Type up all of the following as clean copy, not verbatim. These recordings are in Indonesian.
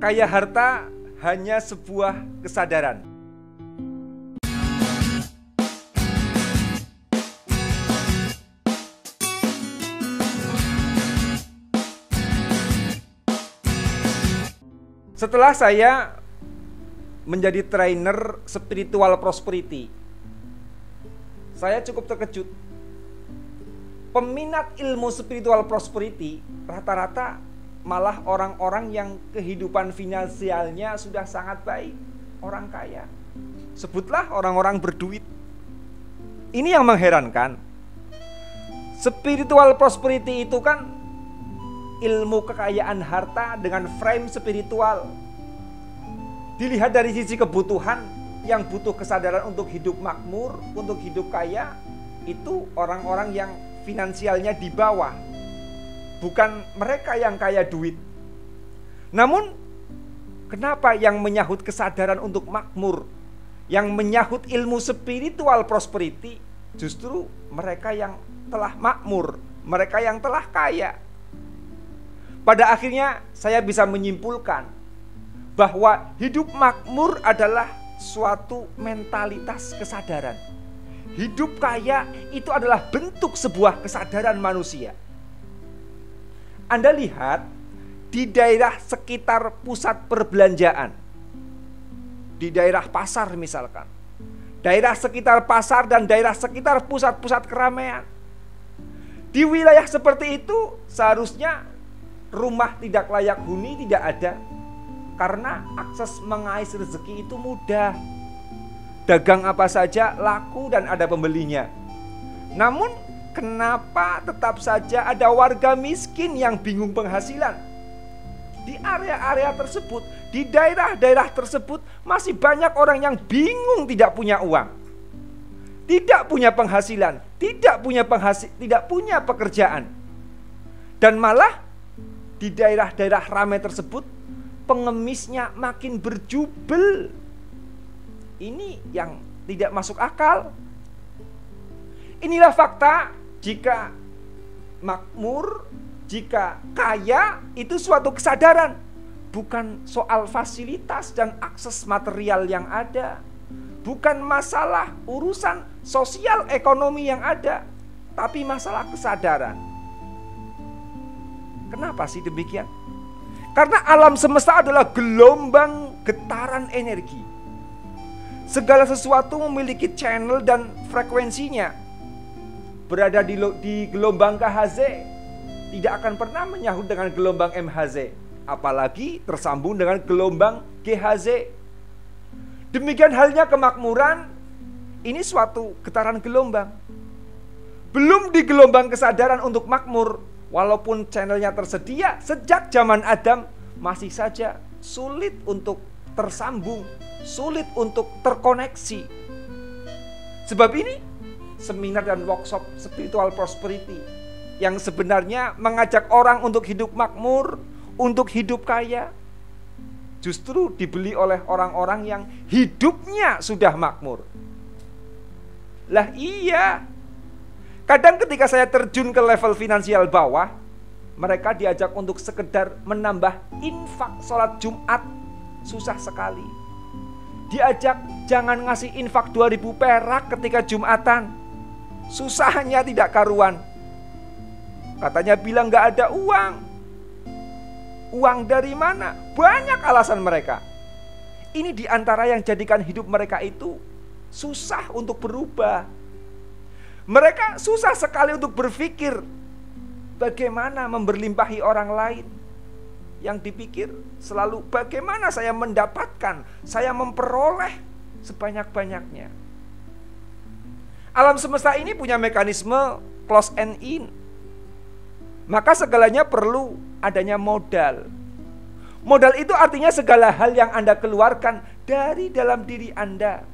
Kaya harta hanya sebuah kesadaran. Setelah saya menjadi trainer spiritual prosperity, saya cukup terkejut. Peminat ilmu spiritual prosperity rata-rata malah orang-orang yang kehidupan finansialnya sudah sangat baik, orang kaya. Sebutlah orang-orang berduit. Ini yang mengherankan. Spiritual prosperity itu kan ilmu kekayaan harta dengan frame spiritual. Dilihat dari sisi kebutuhan, yang butuh kesadaran untuk hidup makmur, untuk hidup kaya, itu orang-orang yang finansialnya di bawah, bukan mereka yang kaya duit. Namun, kenapa yang menyahut kesadaran untuk makmur, yang menyahut ilmu spiritual prosperity, justru mereka yang telah makmur, mereka yang telah kaya? Pada akhirnya saya bisa menyimpulkan bahwa hidup makmur adalah suatu mentalitas kesadaran. Hidup kaya itu adalah bentuk sebuah kesadaran manusia. Anda lihat di daerah sekitar pusat perbelanjaan, di daerah pasar misalkan, daerah sekitar pasar dan daerah sekitar pusat-pusat keramaian. Di wilayah seperti itu seharusnya rumah tidak layak huni tidak ada, karena akses mengais rezeki itu mudah. Dagang apa saja laku dan ada pembelinya. Namun kenapa tetap saja ada warga miskin yang bingung penghasilan? Di area-area tersebut, di daerah-daerah tersebut masih banyak orang yang bingung, tidak punya uang, tidak punya penghasilan, tidak punya pekerjaan. Dan malah di daerah-daerah ramai tersebut pengemisnya makin berjubel. Ini yang tidak masuk akal. Inilah fakta. Jika makmur, jika kaya, itu suatu kesadaran, bukan soal fasilitas dan akses material yang ada, bukan masalah urusan sosial ekonomi yang ada, tapi masalah kesadaran. Kenapa sih demikian? Karena alam semesta adalah gelombang getaran energi. Segala sesuatu memiliki channel dan frekuensinya. Berada di gelombang KHZ tidak akan pernah menyahut dengan gelombang MHZ, apalagi tersambung dengan gelombang GHZ. Demikian halnya kemakmuran, ini suatu getaran gelombang. Belum di gelombang kesadaran untuk makmur, walaupun channelnya tersedia sejak zaman Adam, masih saja sulit untuk tersambung, sulit untuk terkoneksi. Sebab ini seminar dan workshop spiritual prosperity yang sebenarnya mengajak orang untuk hidup makmur, untuk hidup kaya, justru dibeli oleh orang-orang yang hidupnya sudah makmur. Lah iya, kadang ketika saya terjun ke level finansial bawah, mereka diajak untuk sekedar menambah infak sholat Jumat, susah sekali. Diajak jangan ngasih infak 2000 perak ketika Jumatan, susahnya tidak karuan. Katanya bilang gak ada uang. Uang dari mana? Banyak alasan mereka. Ini diantara yang jadikan hidup mereka itu susah untuk berubah. Mereka susah sekali untuk berpikir bagaimana memberlimpahi orang lain. Yang dipikir selalu bagaimana saya mendapatkan, saya memperoleh sebanyak-banyaknya. Alam semesta ini punya mekanisme close and in. Maka segalanya perlu adanya modal. Modal itu artinya segala hal yang Anda keluarkan dari dalam diri Anda.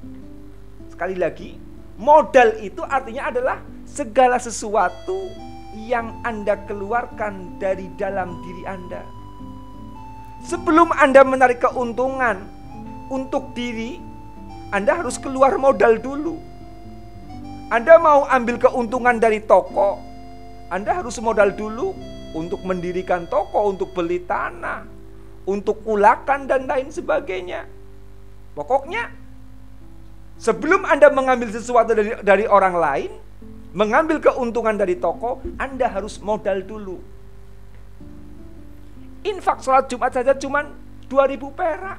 Sekali lagi, modal itu artinya adalah segala sesuatu yang Anda keluarkan dari dalam diri Anda. Sebelum Anda menarik keuntungan untuk diri, Anda harus keluar modal dulu. Anda mau ambil keuntungan dari toko, Anda harus modal dulu untuk mendirikan toko, untuk beli tanah, untuk ulakan dan lain sebagainya. Pokoknya sebelum Anda mengambil sesuatu dari orang lain, mengambil keuntungan dari toko, Anda harus modal dulu. Infak sholat Jumat saja cuma 2.000 perak.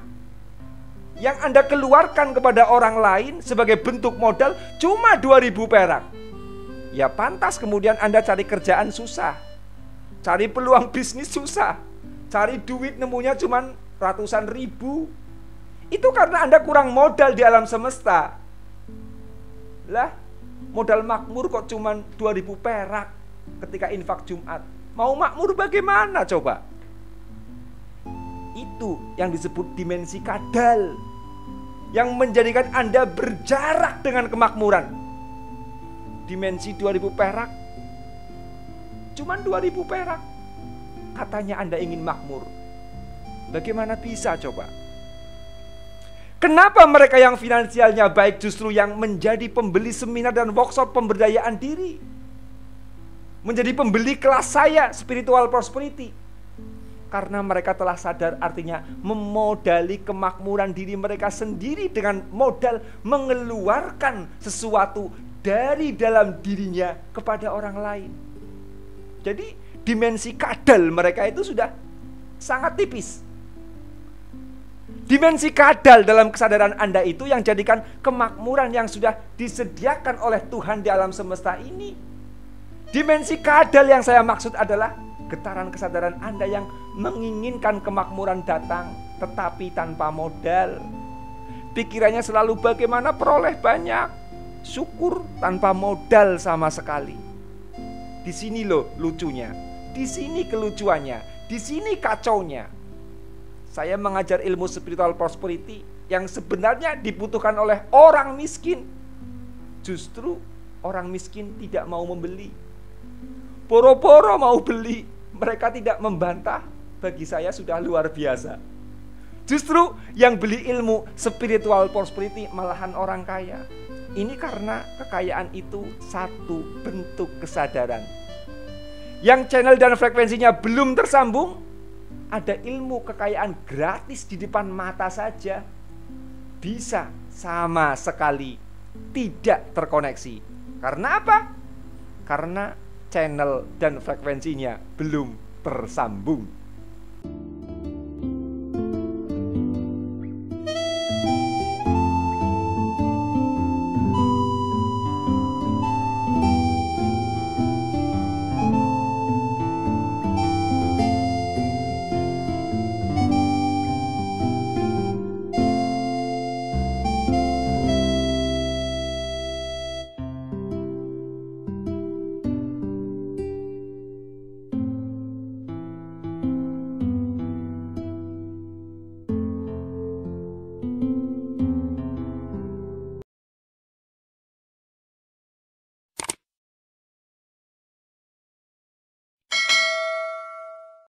Yang Anda keluarkan kepada orang lain sebagai bentuk modal cuma 2.000 perak. Ya pantas kemudian Anda cari kerjaan susah, cari peluang bisnis susah, cari duit nemunya cuma ratusan ribu. Itu karena Anda kurang modal di alam semesta. Lah, modal makmur kok cuma 2.000 perak ketika infak Jumat. Mau makmur bagaimana coba? Itu yang disebut dimensi kadal, yang menjadikan Anda berjarak dengan kemakmuran. Dimensi 2.000 perak, cuman 2.000 perak. Katanya Anda ingin makmur. Bagaimana bisa coba? Kenapa mereka yang finansialnya baik justru yang menjadi pembeli seminar dan workshop pemberdayaan diri? Menjadi pembeli kelas saya, spiritual prosperity. Karena mereka telah sadar artinya memodali kemakmuran diri mereka sendiri dengan modal mengeluarkan sesuatu dari dalam dirinya kepada orang lain. Jadi dimensi kadal mereka itu sudah sangat tipis. Dimensi kadal dalam kesadaran Anda itu yang jadikan kemakmuran yang sudah disediakan oleh Tuhan di alam semesta ini. Dimensi kadal yang saya maksud adalah getaran kesadaran Anda yang menginginkan kemakmuran datang tetapi tanpa modal. Pikirannya selalu bagaimana peroleh banyak, syukur tanpa modal sama sekali. Di sini loh lucunya, di sini kelucuannya, di sini kacaunya. Saya mengajar ilmu spiritual prosperity yang sebenarnya dibutuhkan oleh orang miskin. Justru orang miskin tidak mau membeli. Boro-boro mau beli, mereka tidak membantah. Bagi saya sudah luar biasa. Justru yang beli ilmu spiritual prosperity malahan orang kaya. Ini karena kekayaan itu satu bentuk kesadaran. Yang channel dan frekuensinya belum tersambung, ada ilmu kekayaan gratis di depan mata saja, bisa sama sekali tidak terkoneksi. Karena apa? Karena channel dan frekuensinya belum tersambung.